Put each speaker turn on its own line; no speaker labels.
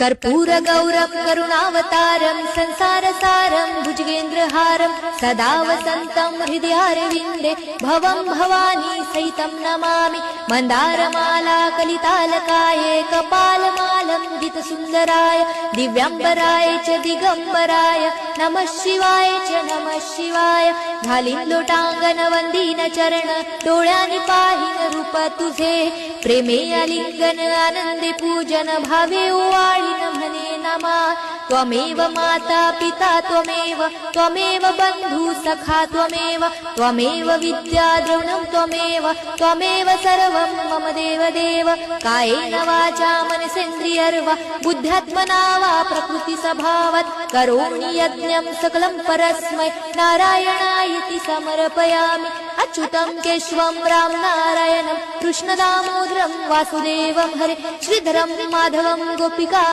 कर्पूरगौरं करुणावतारं संसारसारं भुजगेन्द्रहारं सदा वसन्तं हृदयारविन्दे भवं भवानी सहितं नमामि। मन्दारमाला कलितालकाये कपालमालं गीतसुन्दराय दिव्याम्बराय च दिगम्बराय नमः शिवाय च नमः शिवाय। घालीन लोटांगण वंदीन चरण डोळ्यांनी पाहिन रूप तुझे प्रेमे आलिंगन आनंदे पूजन भावे ओवाळीन म्हणे नमा। त्वमेव माता पिता त्वमेव बंधु सखा त्वमेव विद्या द्रविणं त्वमेव सर्वं मम देव कायेन वाचा मनसेन्द्रियर्वा बुद्ध्यात्मना वा प्रकृति स्वभावात् करोमि यज्ञं सकलं परस्मै नारायणायति समर्पयामि। अच्युतं केशवं राम नारायणं कृष्णदामोदरं वासुदेवं हरे श्रीधरं माधवं गोपिका